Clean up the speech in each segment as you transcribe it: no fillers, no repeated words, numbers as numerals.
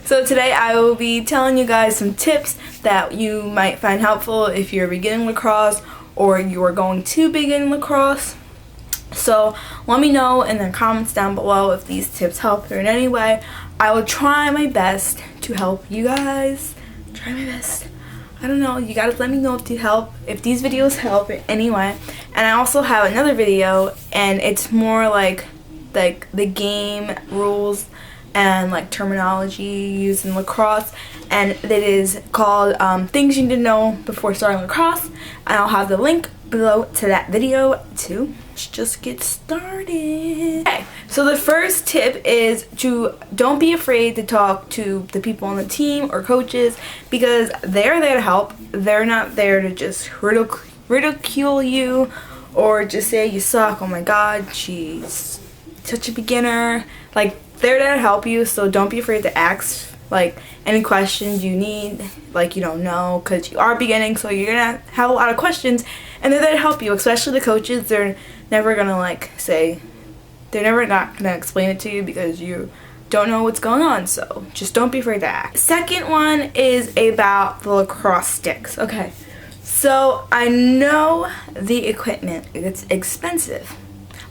So today I will be telling you guys some tips that you might find helpful if you're beginning lacrosse or you're going to begin lacrosse. So let me know in the comments down below if these tips help you in any way. I will try my best to help you guys. Try my best. I don't know, you gotta let me know if these videos help in any way. And I also have another video, and it's more like the game rules and like terminology used in lacrosse, and it is called things you need to know before starting lacrosse, and I'll have the link below to that video too. Let's just get started. Okay, so the first tip is to don't be afraid to talk to the people on the team or coaches, because they're there to help. They're not there to just ridicule you or just say you suck, oh my god, she's such a beginner. Like, they're there to help you, so don't be afraid to ask like any questions you need, like you don't know, because you are beginning, so you're gonna have a lot of questions, and they're there to help you. Especially the coaches, they're never gonna they're never not gonna explain it to you because you don't know what's going on, so just don't be afraid to ask. Second one is about the lacrosse sticks. Okay, so I know the equipment, it's expensive,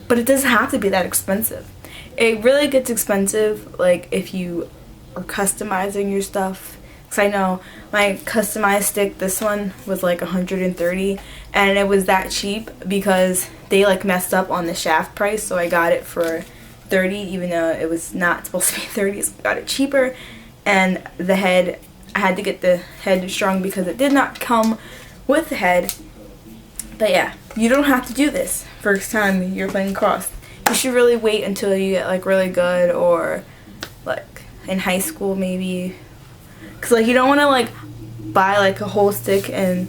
but it doesn't have to be that expensive. It really gets expensive like if you are customizing your stuff, because I know my customized stick, this one was like $130, and it was that cheap because they like messed up on the shaft price, so I got it for $30 even though it was not supposed to be $30, so I got it cheaper. And the head, I had to get the head strung because it did not come with the head. But yeah, you don't have to do this first time you're playing lacrosse. You should really wait until you get like really good, or like in high school maybe, because like you don't want to like buy like a whole stick and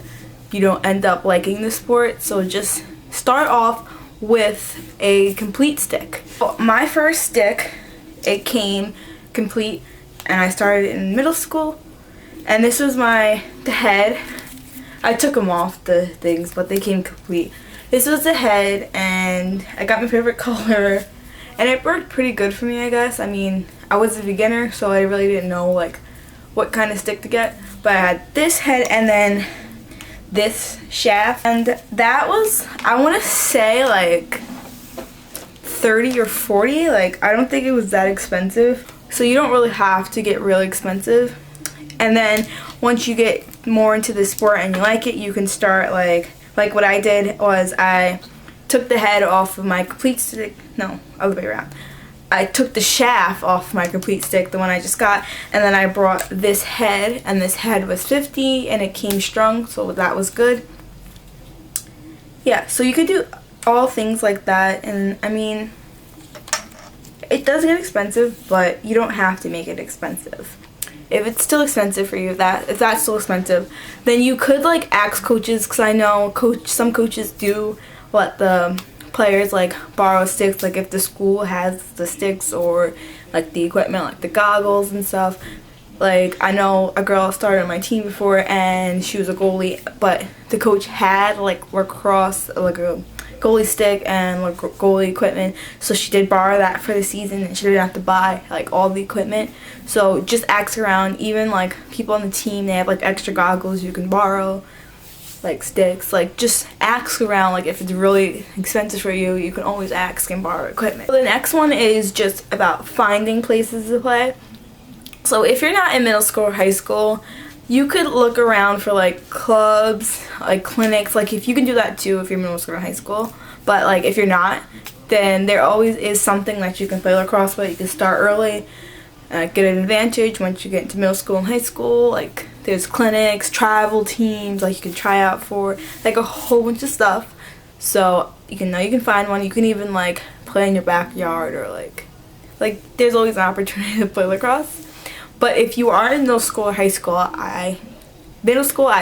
you don't end up liking the sport. So just start off with a complete stick. My first stick, it came complete, and I started in middle school, and this was the head. I took them off the things, but they came complete. This was the head, and I got my favorite color, and it worked pretty good for me, I guess. I mean, I was a beginner, so I really didn't know like what kind of stick to get, but I had this head and then this shaft, and that was, I want to say like 30 or 40. Like, I don't think it was that expensive, so you don't really have to get really expensive. And then once you get more into the sport and you like it, you can start like what I did was I took the head off of my complete stick. No, other way around. I took the shaft off my complete stick, the one I just got, and then I brought this head, and this head was $50, and it came strung, so that was good. Yeah, so you could do all things like that, and I mean, it does get expensive, but you don't have to make it expensive. If it's still expensive for you, if that's still expensive, then you could like ask coaches, because I know some coaches do let the players like borrow sticks, like if the school has the sticks or like the equipment, like the goggles and stuff. Like, I know a girl started on my team before, and she was a goalie, but the coach had like lacrosse, like a goalie stick and like goalie equipment, so she did borrow that for the season, and she didn't have to buy like all the equipment. So just ask around. Even like people on the team, they have like extra goggles you can borrow, like sticks. Like, just ask around. Like, if it's really expensive for you, you can always ask and borrow equipment. So the next one is just about finding places to play. So if you're not in middle school or high school, you could look around for like clubs, like clinics. Like, if you can do that too if you're middle school or high school, but like if you're not, then there always is something that you can play lacrosse with. You can start early, get an advantage once you get into middle school and high school. Like, there's clinics, travel teams, like you can try out for, like a whole bunch of stuff. So you can find one. You can even like play in your backyard, or like there's always an opportunity to play lacrosse. But if you are in middle school or high school, I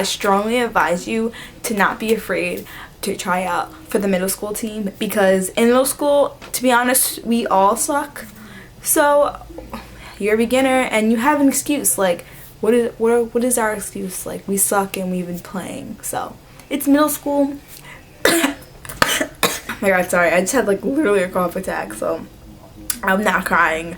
strongly advise you to not be afraid to try out for the middle school team, because in middle school, to be honest, we all suck. So you're a beginner and you have an excuse. Like, what is our excuse? Like, we suck and we've been playing. So it's middle school. Oh my god, sorry, I just had like literally a cough attack, so I'm not crying.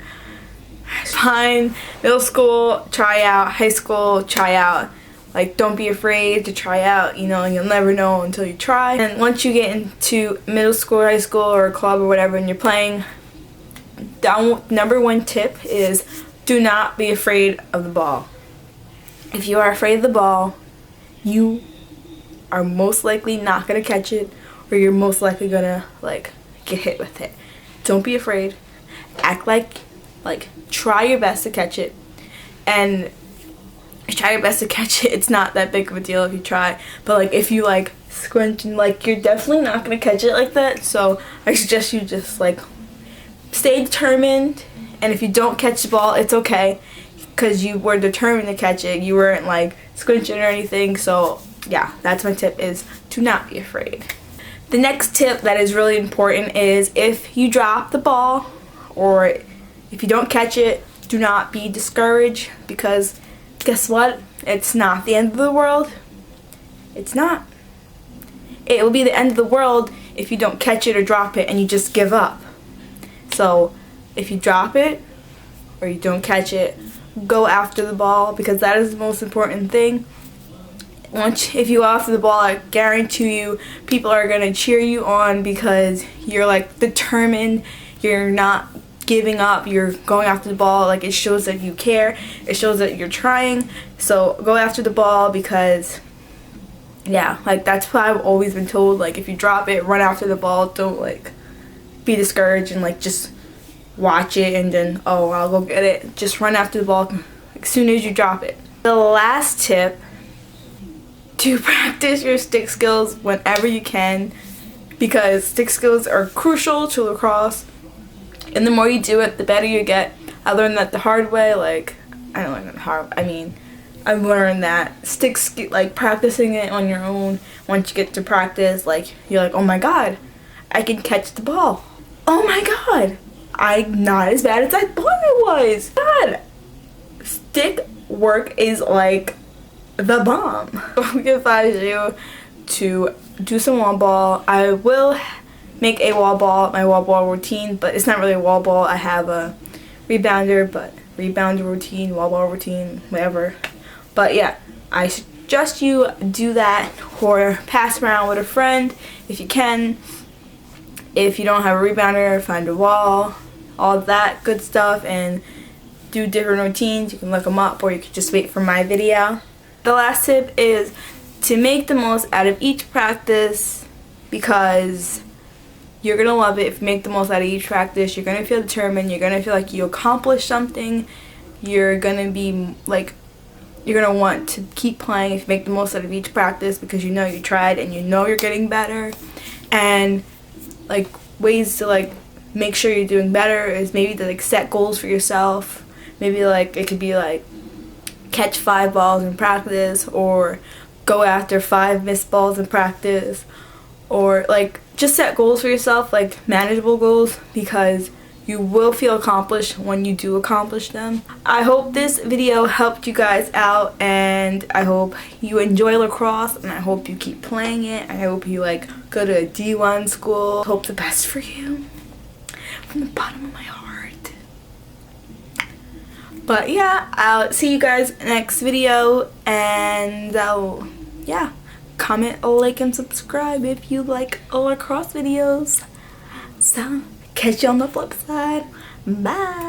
Fine, middle school, try out, high school, try out. Like, don't be afraid to try out, you know, and you'll never know until you try. And once you get into middle school, high school, or a club or whatever, and you're playing, number one tip is do not be afraid of the ball. If you are afraid of the ball, you are most likely not going to catch it, or you're most likely going to, like, get hit with it. Don't be afraid. Act like, try your best to catch it. And try your best to catch it. It's not that big of a deal if you try, but like if you like squint and like, you're definitely not gonna catch it like that. So I suggest you just like stay determined, and if you don't catch the ball, it's okay, because you were determined to catch it. You weren't like squinching or anything. So yeah, that's my tip, is to not be afraid. The next tip that is really important is if you drop the ball or if you don't catch it, do not be discouraged, because guess what? It's not the end of the world. It's not. It will be the end of the world if you don't catch it or drop it and you just give up. So if you drop it or you don't catch it, go after the ball, because that is the most important thing. If you go after the ball, I guarantee you people are going to cheer you on, because you're like determined. You're not giving up, you're going after the ball. Like, it shows that you care, it shows that you're trying. So go after the ball, because yeah, like that's what I've always been told. Like, if you drop it, run after the ball. Don't like be discouraged and like just watch it and then, oh, I'll go get it. Just run after the ball as soon as you drop it. The last tip, to practice your stick skills whenever you can, because stick skills are crucial to lacrosse. And the more you do it, the better you get. I learned that the hard way. Like, I don't learn it hard. I mean, I've learned that like practicing it on your own. Once you get to practice, like, you're like, oh my god, I can catch the ball. Oh my god, I'm not as bad as I thought I was. God, stick work is like the bomb. I would advise you to do some wall ball. I will make a wall ball, my wall ball routine, but it's not really a wall ball. I have a rebounder, but rebounder routine, wall ball routine, whatever. But yeah, I suggest you do that, or pass around with a friend if you can. If you don't have a rebounder, find a wall, all that good stuff, and do different routines. You can look them up, or you can just wait for my video. The last tip is to make the most out of each practice, because you're going to love it if you make the most out of each practice. You're going to feel determined. You're going to feel like you accomplished something. You're going to be like, you're going to want to keep playing if you make the most out of each practice, because you know you tried and you know you're getting better. And like ways to like make sure you're doing better is maybe to like set goals for yourself. Maybe like it could be like catch 5 balls in practice, or go after 5 missed balls in practice, or like just set goals for yourself, like manageable goals, because you will feel accomplished when you do accomplish them. I hope this video helped you guys out, and I hope you enjoy lacrosse, and I hope you keep playing it. I hope you like go to a D1 school. Hope the best for you from the bottom of my heart. But yeah, I'll see you guys next video, and yeah, comment, like, and subscribe if you like lacrosse videos. So catch you on the flip side. Bye.